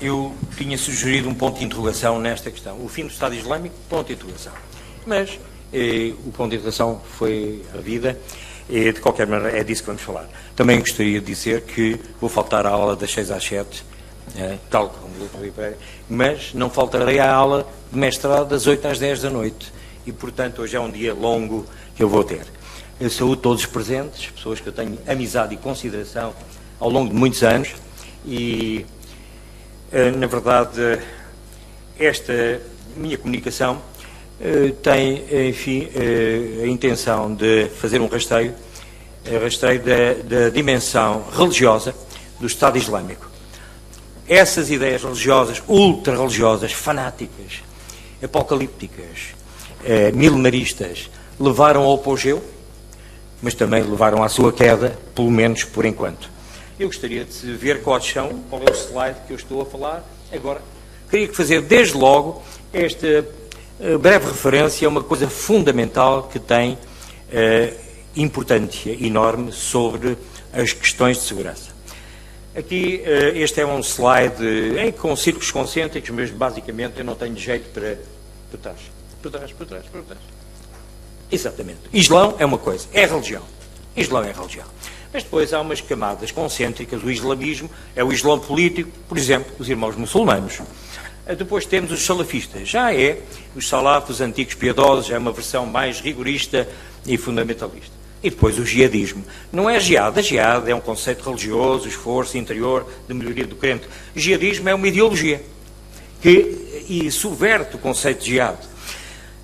eu tinha sugerido um ponto de interrogação nesta questão. O fim do Estado Islâmico, ponto de interrogação. Mas o ponto de interrogação foi a vida. De qualquer maneira, é disso que vamos falar. Também gostaria de dizer que vou faltar à aula das 6 às 7, tal como o Dr. Ribeiro, mas não faltarei à aula de mestrado das 8 às 10 da noite. E, portanto, hoje é um dia longo que eu vou ter. Eu saúdo todos os presentes, pessoas que eu tenho amizade e consideração ao longo de muitos anos e, na verdade, esta minha comunicação tem, enfim, a intenção de fazer um rastreio da dimensão religiosa do Estado Islâmico. Essas ideias religiosas, ultra-religiosas, fanáticas, apocalípticas, milenaristas, levaram ao apogeu, mas também levaram à sua queda, pelo menos por enquanto. Eu gostaria de ver qual é o slide que eu estou a falar agora. Queria fazer desde logo esta breve referência a uma coisa fundamental que tem importância enorme sobre as questões de segurança. Aqui, este é um slide com círculos concêntricos, mas basicamente eu não tenho jeito para... Por trás. Exatamente. Islão é uma coisa, é religião. Islão é religião. Mas depois há umas camadas concêntricas. O islamismo é o islão político, por exemplo, os irmãos muçulmanos. Depois temos os salafistas. Já é os salafos antigos piedosos, é uma versão mais rigorista e fundamentalista. E depois o jihadismo. Não é jihad. A jihad é um conceito religioso, esforço interior de melhoria do crente. O jihadismo é uma ideologia que subverte o conceito de jihad.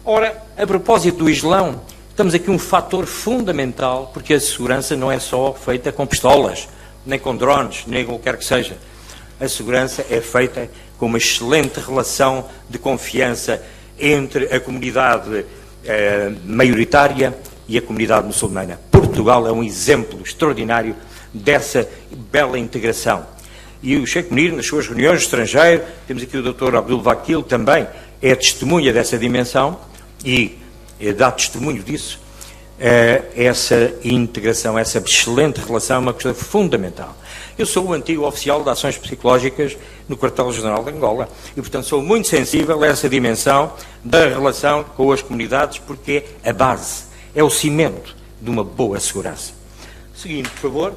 Ora, a propósito do Islão, temos aqui um fator fundamental, porque a segurança não é só feita com pistolas, nem com drones, nem com o que quer que seja. A segurança é feita com uma excelente relação de confiança entre a comunidade maioritária e a comunidade muçulmana. Portugal é um exemplo extraordinário dessa bela integração. E o Sheikh Munir, nas suas reuniões no estrangeiro, temos aqui o Dr. Abdul Vakil também, é testemunha dessa dimensão e dá testemunho disso. Essa integração, essa excelente relação é uma coisa fundamental. Eu sou o antigo oficial de ações psicológicas no Quartel-General de Angola e, portanto, sou muito sensível a essa dimensão da relação com as comunidades, porque é a base, é o cimento de uma boa segurança. Seguindo, por favor,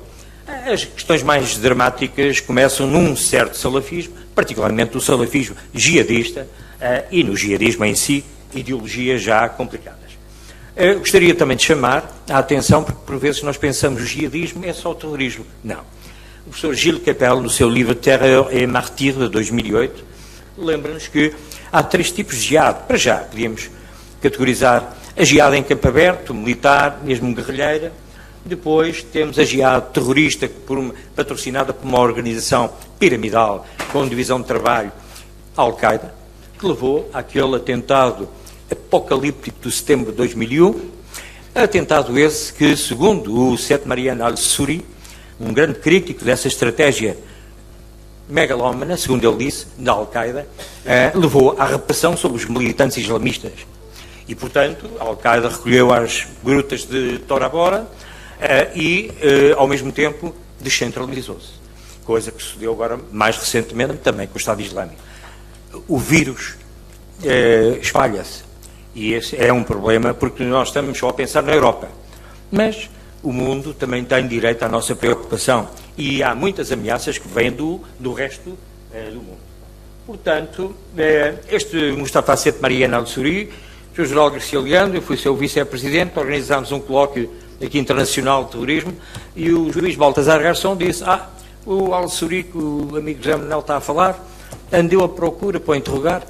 as questões mais dramáticas começam num certo salafismo, particularmente o salafismo jihadista, e no jihadismo em si, ideologias já complicadas. Gostaria também de chamar a atenção, porque por vezes nós pensamos que o jihadismo é só o terrorismo. Não. O professor Gilles Kepel, no seu livro Terreur et Martyr, de 2008, lembra-nos que há 3 tipos de jihad. Para já, podíamos categorizar a jihad em campo aberto, militar, mesmo guerrilheira. Depois temos a jihad terrorista, patrocinada por uma organização piramidal, com divisão de trabalho, Al-Qaeda, que levou àquele atentado apocalíptico de setembro de 2001, atentado esse que, segundo o Seth Marian al-Suri, um grande crítico dessa estratégia megalómana, segundo ele disse, da Al-Qaeda, levou à repressão sobre os militantes islamistas. E, portanto, a Al-Qaeda recolheu às grutas de Tora Bora e, ao mesmo tempo, descentralizou-se. Coisa que sucedeu agora, mais recentemente, também com o Estado Islâmico. O vírus espalha-se. E esse é um problema, porque nós estamos só a pensar na Europa. Mas o mundo também tem direito à nossa preocupação. E há muitas ameaças que vêm do resto do mundo. Portanto, este Mustafa Seth Marian al-Suri, o Sr. General Garcia Leandro, eu fui seu vice-presidente, organizámos um colóquio aqui internacional de terrorismo, e o juiz Baltasar Garçom disse, o al-Suri, que o amigo José Manuel está a falar, andeu à procura para o interrogar,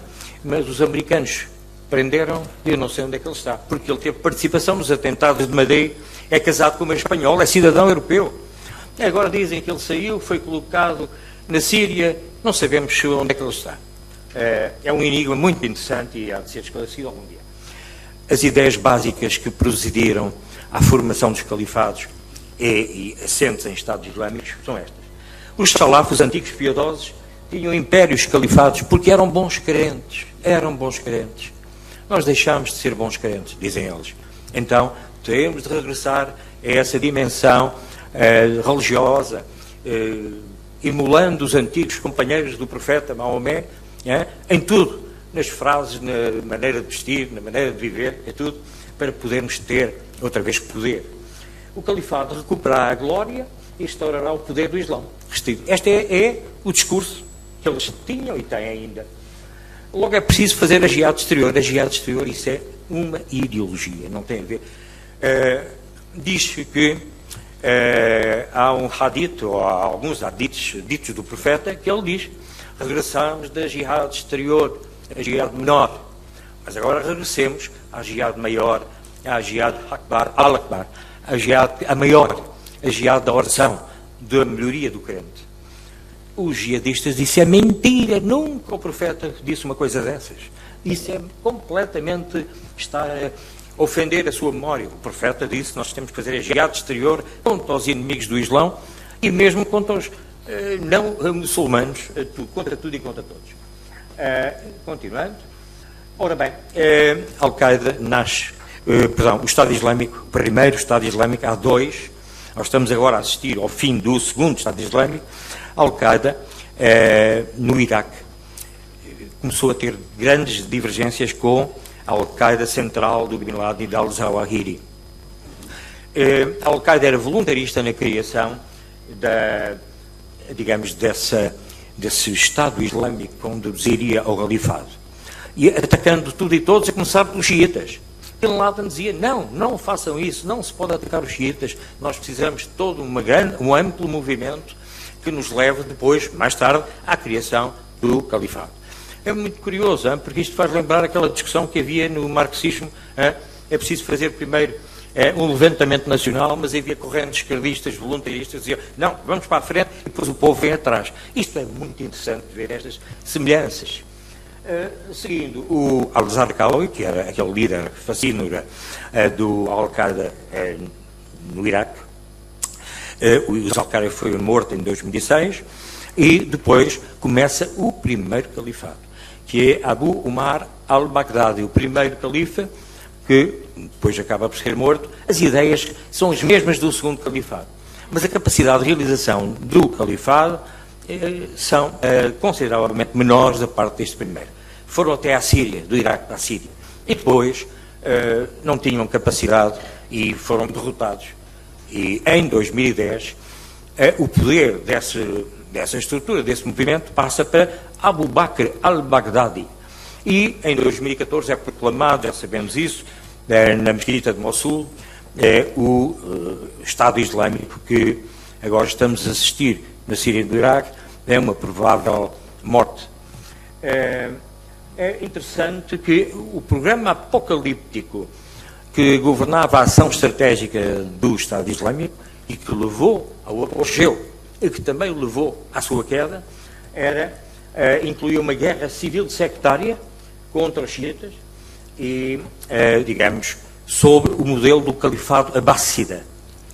mas os americanos prenderam e eu não sei onde é que ele está, porque ele teve participação nos atentados de Madrid, é casado com uma espanhola, é cidadão europeu. Agora dizem que ele saiu, foi colocado na Síria, não sabemos onde é que ele está. É um enigma muito interessante e há de ser esclarecido algum dia. As ideias básicas que procederam à formação dos califados e assentes em Estados Islâmicos são estas. Os salafos antigos piedosos tinham impérios califados porque eram bons crentes. Eram bons crentes. Nós deixámos de ser bons crentes, dizem eles. Então, temos de regressar a essa dimensão religiosa, emulando os antigos companheiros do profeta Maomé, em tudo, nas frases, na maneira de vestir, na maneira de viver, é tudo, para podermos ter outra vez poder. O califado recuperará a glória e restaurará o poder do Islão. Este é o discurso que eles tinham e têm ainda. Logo é preciso fazer a jihad exterior. A jihad exterior, isso é uma ideologia, não tem a ver. Diz que há um hadith, ou há alguns hadiths ditos do profeta, que ele diz: regressamos da jihad exterior, a jihad menor, mas agora regressemos à jihad maior, à jihad akbar, al-akbar, a jihad a maior, a jihad da oração, da melhoria do crente. Os jihadistas disseram: é mentira, nunca o profeta disse uma coisa dessas. Isso é completamente, está a ofender a sua memória. O profeta disse que nós temos que fazer a jihad exterior contra os inimigos do Islão e mesmo contra os não muçulmanos, contra tudo e contra todos. Continuando. Ora bem, Al-Qaeda nasce, o Estado Islâmico, o primeiro Estado Islâmico, há dois. Nós estamos agora a assistir ao fim do segundo Estado Islâmico. Al-Qaeda, no Iraque, começou a ter grandes divergências com a Al-Qaeda central do Bin Laden e de al-Zawahiri. A Al-Qaeda era voluntarista na criação desse Estado Islâmico que conduziria ao Califado. E atacando tudo e todos, a começar pelos xiitas. Bin Laden dizia: não façam isso, não se pode atacar os xiitas, nós precisamos de todo um amplo movimento que nos leve depois, mais tarde, à criação do Califado. É muito curioso, porque isto faz lembrar aquela discussão que havia no marxismo. É preciso fazer primeiro um levantamento nacional, mas havia correntes esquerdistas, voluntaristas, que diziam: não, vamos para a frente e depois o povo vem atrás. Isto é muito interessante ver estas semelhanças. Seguindo, o al-Zarqawi, que era aquele líder fascínora do Al-Qaeda no Iraque, o Zarqawi foi morto em 2006 e depois começa o primeiro califado, que é Abu Umar al-Baghdadi, o primeiro califa, que depois acaba por ser morto. As ideias são as mesmas do segundo califado, mas a capacidade de realização do califado são consideravelmente menores da parte deste primeiro. Foram até à Síria, do Iraque para a Síria, e depois não tinham capacidade e foram derrotados. E em 2010 o poder dessa estrutura, desse movimento, passa para Abu Bakr al-Baghdadi. E em 2014 é proclamado, já sabemos isso, na mesquita de Mossul, o Estado Islâmico que agora estamos a assistir na Síria e no Iraque, é uma provável morte. É interessante que o programa apocalíptico que governava a ação estratégica do Estado Islâmico e que levou ao apogeu e que também o levou à sua queda, incluía uma guerra civil sectária contra os xiitas e, digamos, sobre o modelo do califado abássida,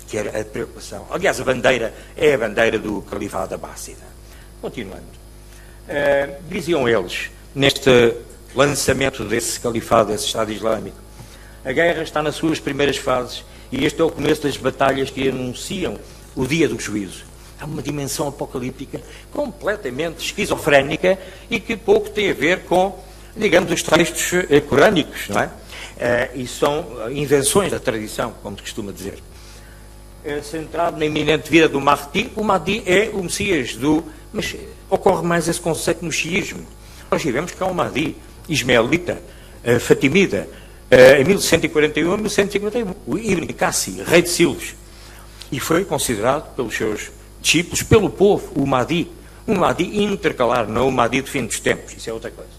que era a preocupação. Aliás, a bandeira é a bandeira do califado abássida. Continuando. Diziam eles, neste lançamento desse califado, desse Estado Islâmico: a guerra está nas suas primeiras fases e este é o começo das batalhas que anunciam o dia do juízo. Há uma dimensão apocalíptica completamente esquizofrénica e que pouco tem a ver com, digamos, os textos corânicos, não é? E são invenções da tradição, como se costuma dizer. Centrado na iminente vida do Mahdi. O Mahdi é o Messias mas ocorre mais esse conceito no xiismo. Nós vemos que há um Mahdi ismaelita, fatimida, em 1141 a 1151, o Ibn Qasi, rei de Silos, e foi considerado pelos seus discípulos, pelo povo, o Mahdi, um Mahdi intercalar, não o Mahdi de fim dos tempos, isso é outra coisa.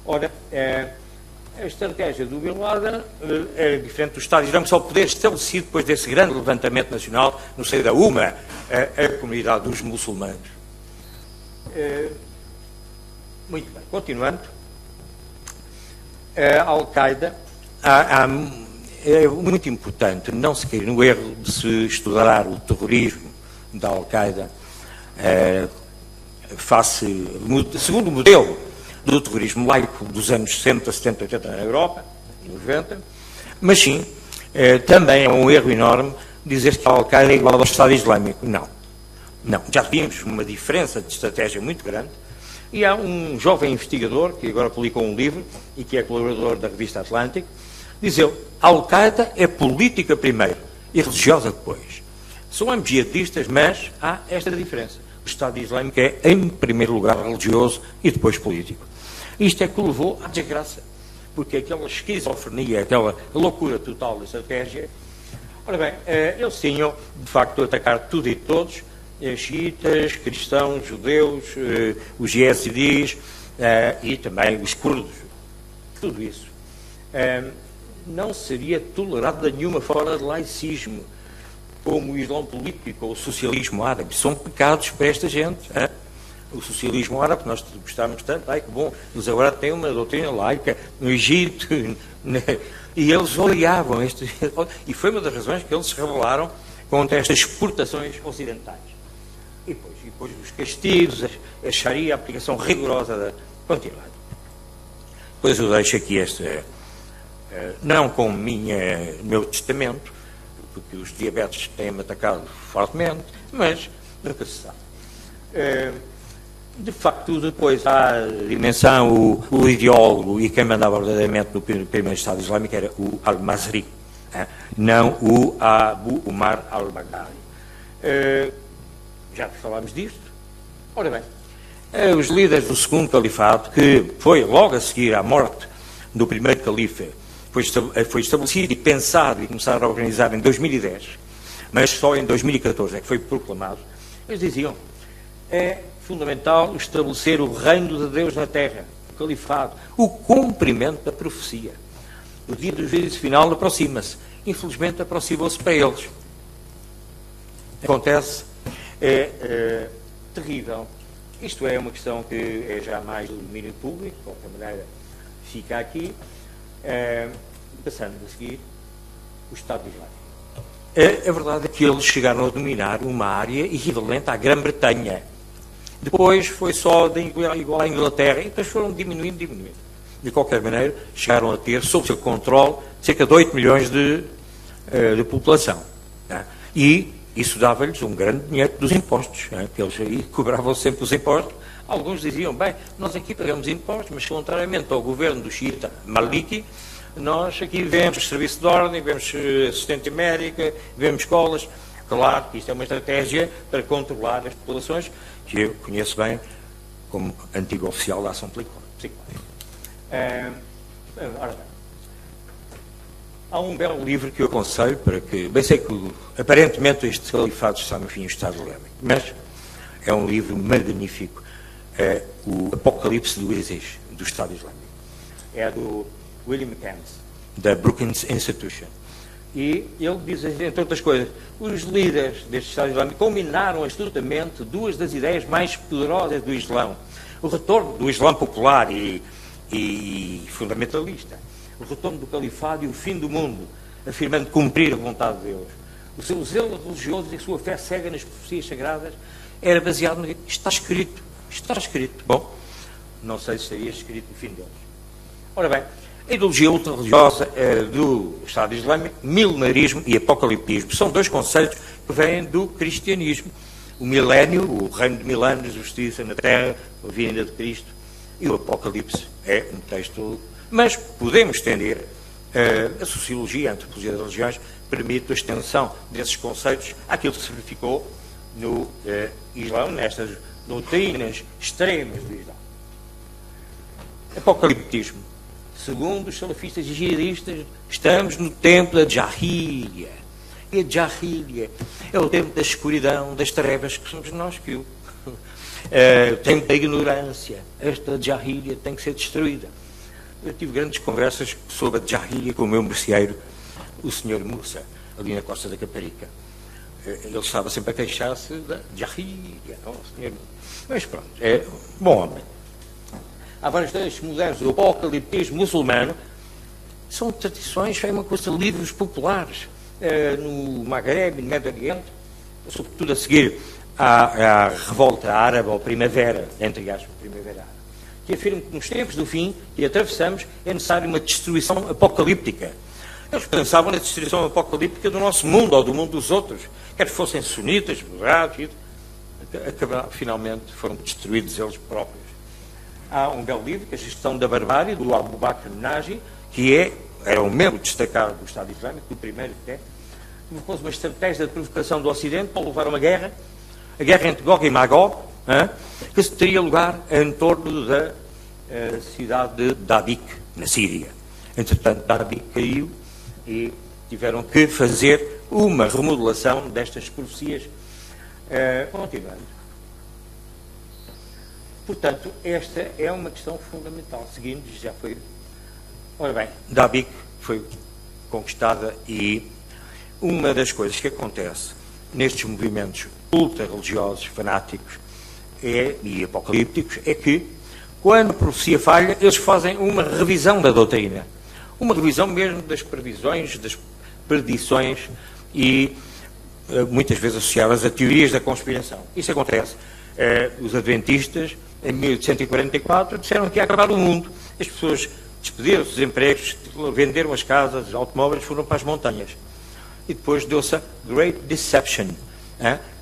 Ora, a estratégia do Bin Laden é diferente do Estado Islâmico, só poder estabelecido depois desse grande levantamento nacional no seio da UMA, a comunidade dos muçulmanos. Muito bem, continuando. A Al-Qaeda é muito importante não se cair no erro de se estudar o terrorismo da Al-Qaeda segundo o modelo do terrorismo laico dos anos 60, 70, 80 na Europa, 90, mas sim, também é um erro enorme dizer que a Al-Qaeda é igual ao Estado Islâmico. Não. Não, já vimos uma diferença de estratégia muito grande. E há um jovem investigador, que agora publicou um livro, e que é colaborador da revista Atlantic, diz ele, Al-Qaeda é política primeiro e religiosa depois. São ambos jihadistas, mas há esta diferença. O Estado Islâmico é, em primeiro lugar, religioso e depois político. Isto é que o levou à desgraça, porque aquela esquizofrenia, aquela loucura total da estratégia. Ora bem, eles tinham, de facto, atacar tudo e todos, xiitas, cristãos, judeus, os yazidis e também os curdos. Tudo isso. Não seria tolerado de nenhuma forma de laicismo, como o Islão político ou o socialismo árabe. São pecados para esta gente. O socialismo árabe, que nós gostamos tanto, que bom, eles agora têm uma doutrina laica no Egito, e eles odiavam este. E foi uma das razões que eles se rebelaram contra estas exportações ocidentais. E depois os castigos, a Sharia, a aplicação rigorosa da continuidade. Depois eu deixo aqui esta, não com meu testamento, porque os diabetes têm-me atacado fortemente, mas nunca se sabe. De facto, depois há a dimensão, o ideólogo e quem mandava verdadeiramente no primeiro Estado Islâmico era o Al-Mazri, não o Abu Umar al-Baghdadi. Já falámos disto. Ora bem, os líderes do segundo califado, que foi logo a seguir à morte do primeiro califa, foi estabelecido e pensado e começaram a organizar em 2010, mas só em 2014 é que foi proclamado, eles diziam, é fundamental estabelecer o reino de Deus na terra, o califado, o cumprimento da profecia. O dia do juízo final aproxima-se. Infelizmente aproximou-se para eles. Acontece, é terrível. Isto é uma questão que é já mais do domínio público, de qualquer maneira fica aqui, passando a seguir o Estado Islâmico. A verdade é que eles chegaram a dominar uma área equivalente à Grã-Bretanha. Depois foi só igual à Inglaterra, e depois foram diminuindo. De qualquer maneira, chegaram a ter, sob seu controle, cerca de 8 milhões de população. E isso dava-lhes um grande dinheiro dos impostos, que eles aí cobravam sempre os impostos. Alguns diziam, bem, nós aqui pagamos impostos, mas contrariamente ao governo do xiita Maliki, nós aqui vemos serviço de ordem, vemos assistente médica, vemos escolas. Claro que isto é uma estratégia para controlar as populações, que eu conheço bem como antigo oficial da ação psicológica. Ora bem, há um belo livro que eu aconselho para que, bem sei que aparentemente este califado está no fim do Estado Islâmico, mas é um livro magnífico, o Apocalipse do ISIS, do Estado Islâmico. É do William Cairns, da Brookings Institution. E ele diz, entre outras coisas, os líderes deste Estado Islâmico combinaram astutamente duas das ideias mais poderosas do Islão. O retorno do Islão popular e fundamentalista. O retorno do califado e o fim do mundo, afirmando cumprir a vontade de Deus. O seu zelo religioso e a sua fé cega nas profecias sagradas era baseado no... Está escrito. Bom, não sei se seria escrito no fim deles. Ora bem, a ideologia ultra-religiosa do Estado Islâmico, milenarismo e apocaliptismo, são dois conceitos que vêm do cristianismo. O milénio, o reino de 1000 anos, justiça na terra, a vinda de Cristo, e o Apocalipse é um texto... Mas podemos estender a sociologia, a antropologia das religiões, permite a extensão desses conceitos àquilo que se verificou no Islão, nestas doutrinas extremas do Islão. Apocaliptismo. Segundo os salafistas e jihadistas, estamos no tempo da Jahiliya. E a Jahiliya é o tempo da escuridão, das trevas, que somos nós que o tempo da ignorância. Esta Jahiliya tem que ser destruída. Eu tive grandes conversas sobre a Jahiliya com o meu merceeiro, o Sr. Musa, ali na Costa da Caparica. Ele estava sempre a queixar-se da Jahiliya. Mas pronto, é bom homem. Há vários textos modernos do apocaliptismo muçulmano, são tradições, é uma coisa de livros populares, no Maghreb, no Médio Oriente, sobretudo a seguir à revolta árabe, ou primavera, entre aspas, primavera árabe, que afirma que nos tempos do fim que atravessamos é necessária uma destruição apocalíptica. Eles pensavam na destruição apocalíptica do nosso mundo, ou do mundo dos outros, quer fossem sunitas, moderados, finalmente foram destruídos eles próprios. Há um belo livro, que é a Gestão da Barbárie, do Abu Bakr Naji, que era um membro destacado do Estado Islâmico, do primeiro que propôs uma estratégia de provocação do Ocidente para levar a uma guerra, a guerra entre Gog e Magog, que teria lugar em torno da cidade de Dabiq, na Síria. Entretanto, Dabiq caiu e tiveram que fazer uma remodelação destas profecias. Continuando. Portanto, esta é uma questão fundamental. Seguindo, já foi... Ora bem, Dabiq foi conquistada e uma das coisas que acontece nestes movimentos ultra-religiosos, fanáticos e apocalípticos é que, quando a profecia falha, eles fazem uma revisão da doutrina. Uma revisão mesmo das previsões, das predições e muitas vezes associadas a teorias da conspiração. Isso acontece. Os adventistas, em 1844, disseram que ia acabar o mundo. As pessoas despediram-se dos empregos, venderam as casas, os automóveis, foram para as montanhas. E depois deu-se a Great Deception.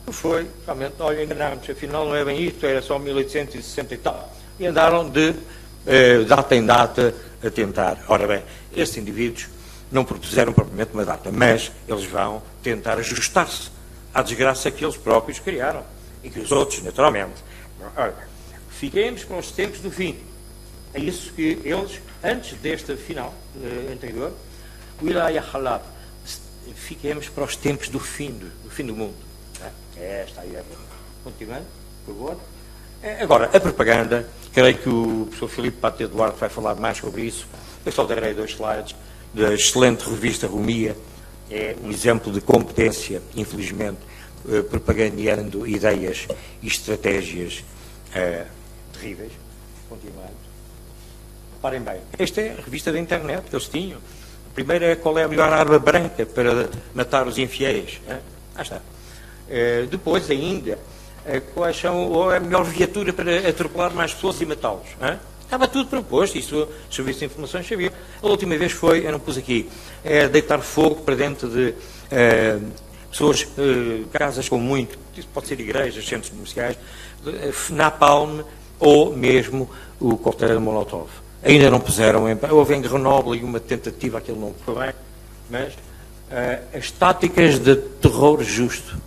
Foi, realmente, olha, enganámos, afinal não é bem isto, era só 1860 e tal. E andaram de data em data a tentar. Ora bem, estes indivíduos não propuseram propriamente uma data, mas eles vão tentar ajustar-se à desgraça que eles próprios criaram e que os outros, naturalmente. Ora, fiquemos para os tempos do fim. É isso que eles, antes deste final anterior, Wilaya Halab, fiquemos para os tempos do fim do mundo. Esta aí é. Continuando, por favor. Agora, a propaganda, creio que o professor Filipe Pate Eduardo vai falar mais sobre isso. Eu só darei 2 slides da excelente revista Rumia. É um exemplo de competência, infelizmente, propagandeando ideias e estratégias terríveis. Continuando. Reparem bem, esta é a revista da internet que eles tinham. A primeira é qual é a melhor arma branca para matar os infiéis. Está. Depois ainda, quais são, ou é a melhor viatura para atropelar mais pessoas e matá-los. Estava tudo proposto, isso o Serviço de Informações sabia. A última vez foi, eu não pus aqui, deitar fogo para dentro de pessoas, casas com muito, isso pode ser igrejas, centros comerciais, napalm ou mesmo o coquetel Molotov. Ainda não puseram, houve em Grenoble uma tentativa, aquilo não foi bem, mas as táticas de terror justo.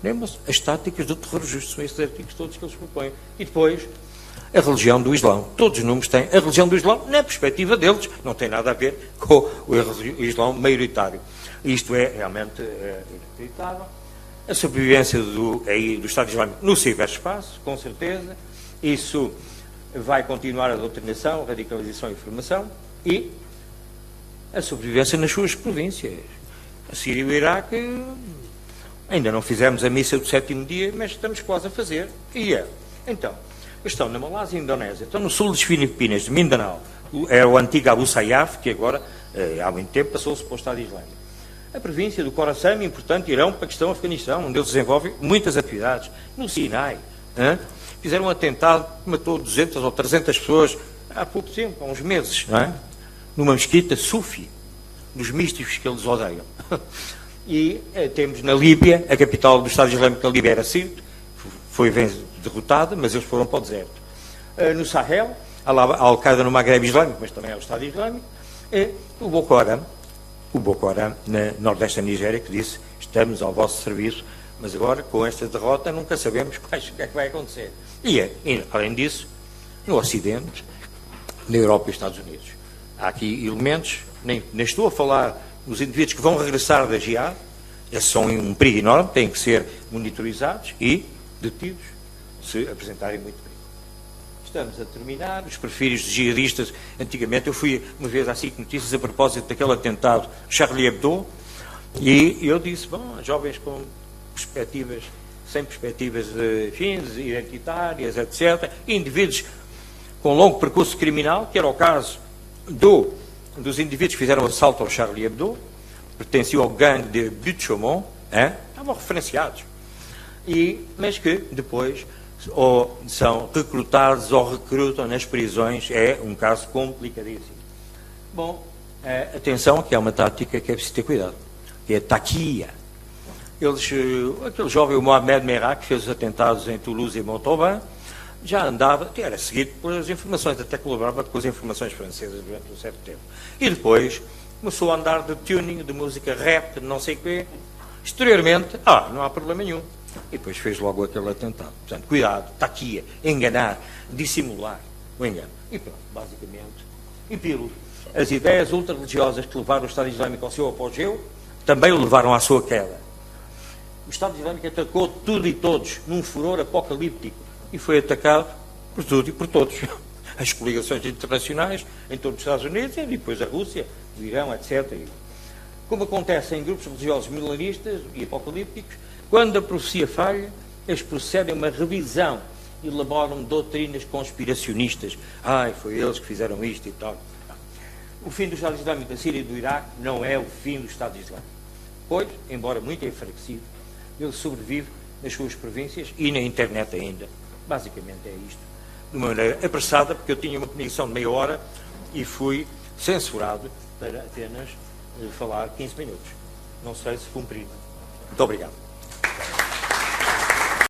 Lembram-se? As táticas do terror justo são esses artigos todos que eles propõem. E depois, a religião do Islão. Todos os números têm a religião do Islão, na perspectiva deles, não tem nada a ver com o Islão maioritário. Isto é realmente inacreditável. A sobrevivência do Estado Islâmico no ciberespaço, com certeza. Isso vai continuar a doutrinação, a radicalização e a formação. E a sobrevivência nas suas províncias. A Síria e o Iraque, ainda não fizemos a missa do 7º dia, mas estamos quase a fazer. Então, estão na Malásia e Indonésia, estão no sul das Filipinas, de Mindanao. É o antigo Abu Sayyaf, que agora, há muito tempo, passou-se para o Estado Islâmico. A província do Khorasan, importante, Irão, Paquistão, Afeganistão, onde eles desenvolvem muitas atividades. No Sinai, fizeram um atentado, matou 200 ou 300 pessoas há pouco tempo, há uns meses, numa mesquita sufi, dos místicos que eles odeiam. E temos na Líbia, a capital do Estado Islâmico da Líbia era Sirte, foi derrotada, mas eles foram para o deserto. No Sahel, a Al-Qaeda no Maghreb Islâmico, mas também é o Estado Islâmico, o Boko Haram, na nordeste da Nigéria, que disse, estamos ao vosso serviço, mas agora, com esta derrota, nunca sabemos o que é que vai acontecer. E além disso, no Ocidente, na Europa e nos Estados Unidos. Há aqui elementos, nem estou a falar dos indivíduos que vão regressar da jihad, esses são um perigo enorme, têm que ser monitorizados e detidos, se apresentarem muito perigo. Estamos a terminar, os perfis de jihadistas, antigamente eu fui uma vez às 5 Notícias a propósito daquele atentado Charlie Hebdo, e eu disse, bom, jovens com perspectivas, sem perspectivas de fins identitárias, etc., indivíduos com longo percurso criminal, que era o caso dos indivíduos que fizeram o assalto ao Charlie Hebdo, pertenciam ao gangue de Butte-Chaumont, estavam referenciados, mas que depois ou são recrutados ou recrutam nas prisões, é um caso complicadíssimo. Bom, atenção, que é uma tática que é preciso ter cuidado, que é taquia. aquele jovem, o Mohamed Merah, que fez os atentados em Toulouse e Montauban, já andava, era seguido pelas informações, até colaborava com as informações francesas durante um certo tempo. E depois começou a andar de tuning, de música rap, de não sei o quê. Exteriormente, não há problema nenhum. E depois fez logo aquele atentado. Portanto, cuidado, está aqui a enganar, dissimular o engano. E pronto, basicamente. E pelo, as ideias ultra-religiosas que levaram o Estado Islâmico ao seu apogeu, também o levaram à sua queda. O Estado Islâmico atacou tudo e todos, num furor apocalíptico, e foi atacado por tudo e por todos. As coligações internacionais, em todos os Estados Unidos, e depois a Rússia, o Irão, etc. Como acontece em grupos religiosos milenaristas e apocalípticos, quando a profecia falha, eles procedem a uma revisão e elaboram doutrinas conspiracionistas. Foi eles que fizeram isto e tal. O fim do Estado Islâmico da Síria e do Iraque não é o fim do Estado Islâmico. Pois, embora muito enfraquecido, ele sobrevive nas suas províncias e na internet ainda. Basicamente é isto. De uma maneira apressada, porque eu tinha uma comunicação de meia hora e fui censurado para apenas falar 15 minutos. Não sei se cumpri. Muito obrigado.